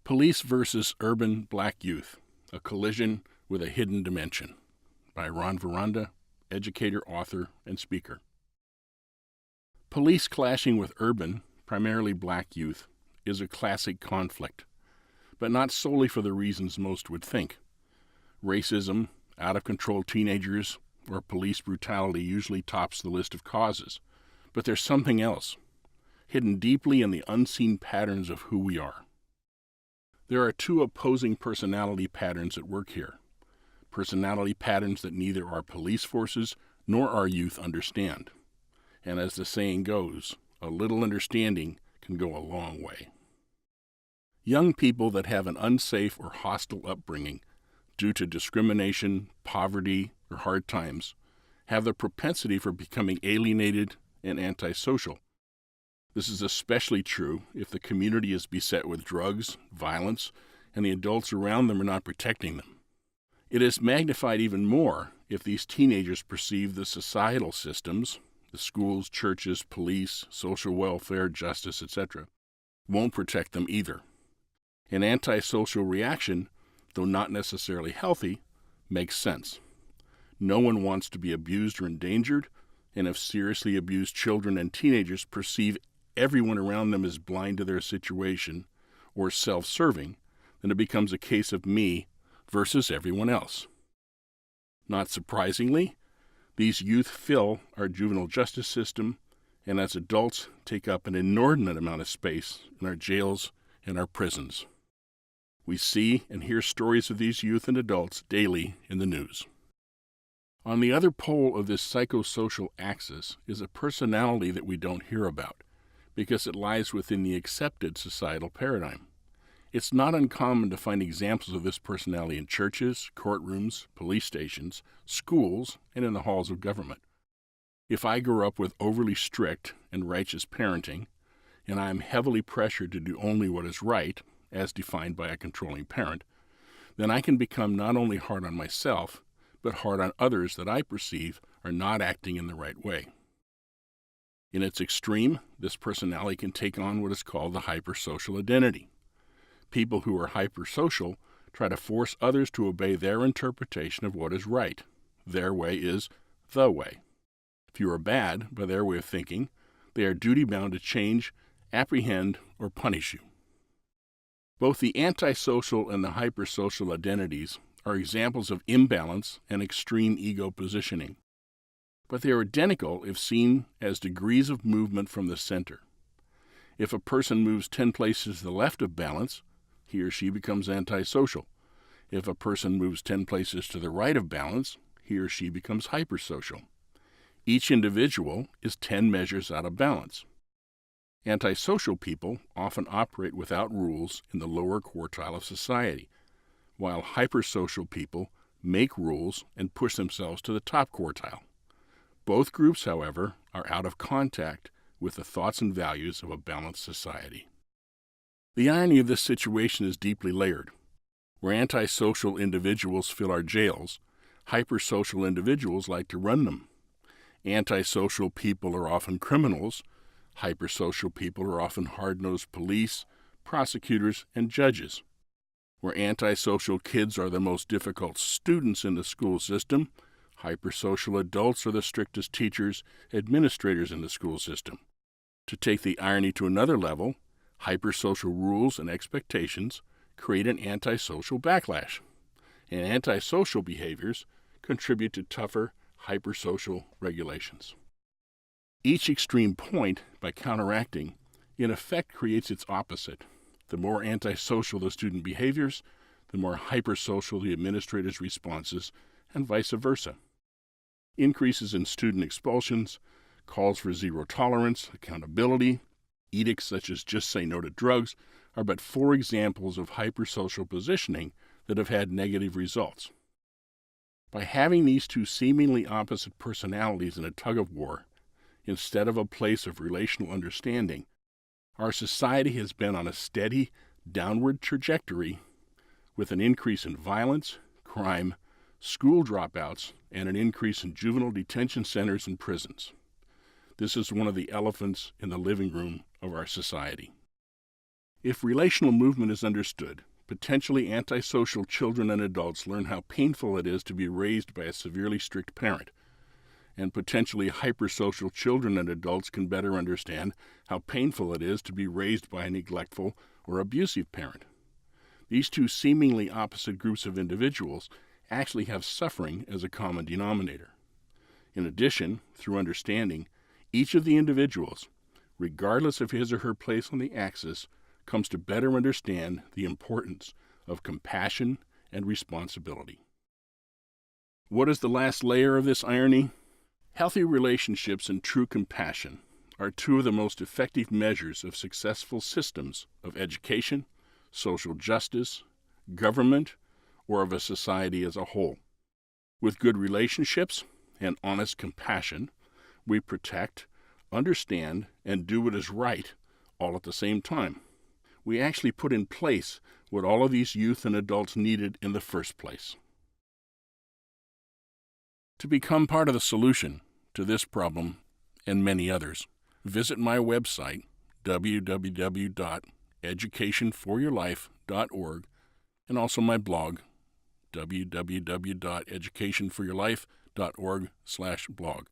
Police versus Urban Black Youth, a collision with a hidden dimension, by Ron Veranda, educator, author, and speaker. Police clashing with urban, primarily black youth, is a classic conflict, but not solely for the reasons most would think. Racism, out-of-control teenagers, or police brutality usually tops the list of causes, but there's something else, hidden deeply in the unseen patterns of who we are. There are two opposing personality patterns at work here, personality patterns that neither our police forces nor our youth understand. And as the saying goes, a little understanding can go a long way. Young people that have an unsafe or hostile upbringing due to discrimination, poverty, or hard times have the propensity for becoming alienated and antisocial. This is especially true if the community is beset with drugs, violence, and the adults around them are not protecting them. It is magnified even more if these teenagers perceive the societal systems, the schools, churches, police, social welfare, justice, etc., won't protect them either. An antisocial reaction, though not necessarily healthy, makes sense. No one wants to be abused or endangered, and if seriously abused children and teenagers perceive everyone around them is blind to their situation or self-serving, then it becomes a case of me versus everyone else. Not surprisingly, these youth fill our juvenile justice system and as adults take up an inordinate amount of space in our jails and our prisons. We see and hear stories of these youth and adults daily in the news. On the other pole of this psychosocial axis is a personality that we don't hear about, because it lies within the accepted societal paradigm. It's not uncommon to find examples of this personality in churches, courtrooms, police stations, schools, and in the halls of government. If I grew up with overly strict and righteous parenting, and I am heavily pressured to do only what is right, as defined by a controlling parent, then I can become not only hard on myself, but hard on others that I perceive are not acting in the right way. In its extreme, this personality can take on what is called the hypersocial identity. People who are hypersocial try to force others to obey their interpretation of what is right. Their way is the way. If you are bad, by their way of thinking, they are duty-bound to change, apprehend, or punish you. Both the antisocial and the hypersocial identities are examples of imbalance and extreme ego positioning. But they are identical if seen as degrees of movement from the center. If a person moves 10 places to the left of balance, he or she becomes antisocial. If a person moves 10 places to the right of balance, he or she becomes hypersocial. Each individual is 10 measures out of balance. Antisocial people often operate without rules in the lower quartile of society, while hypersocial people make rules and push themselves to the top quartile. Both groups, however, are out of contact with the thoughts and values of a balanced society. The irony of this situation is deeply layered. Where antisocial individuals fill our jails, hypersocial individuals like to run them. Antisocial people are often criminals. Hypersocial people are often hard-nosed police, prosecutors, and judges. Where antisocial kids are the most difficult students in the school system, hypersocial adults are the strictest teachers, administrators in the school system. To take the irony to another level, hypersocial rules and expectations create an antisocial backlash, and antisocial behaviors contribute to tougher hypersocial regulations. Each extreme point, by counteracting, in effect creates its opposite. The more antisocial the student behaviors, the more hypersocial the administrator's responses, and vice versa. Increases in student expulsions, calls for zero tolerance, accountability, edicts such as just say no to drugs are but 4 examples of hypersocial positioning that have had negative results. By having these two seemingly opposite personalities in a tug-of-war, instead of a place of relational understanding, our society has been on a steady, downward trajectory with an increase in violence, crime, school dropouts, and an increase in juvenile detention centers and prisons. This is one of the elephants in the living room of our society. If relational movement is understood, potentially antisocial children and adults learn how painful it is to be raised by a severely strict parent, and potentially hypersocial children and adults can better understand how painful it is to be raised by a neglectful or abusive parent. These two seemingly opposite groups of individuals actually have suffering as a common denominator. In addition, through understanding, each of the individuals, regardless of his or her place on the axis, comes to better understand the importance of compassion and responsibility. What is the last layer of this irony? Healthy relationships and true compassion are two of the most effective measures of successful systems of education, social justice, government, or of a society as a whole. With good relationships and honest compassion, we protect, understand, and do what is right all at the same time. We actually put in place what all of these youth and adults needed in the first place. To become part of the solution to this problem and many others, visit my website, www.educationforyourlife.org, and also my blog, www.educationforyourlife.org/blog.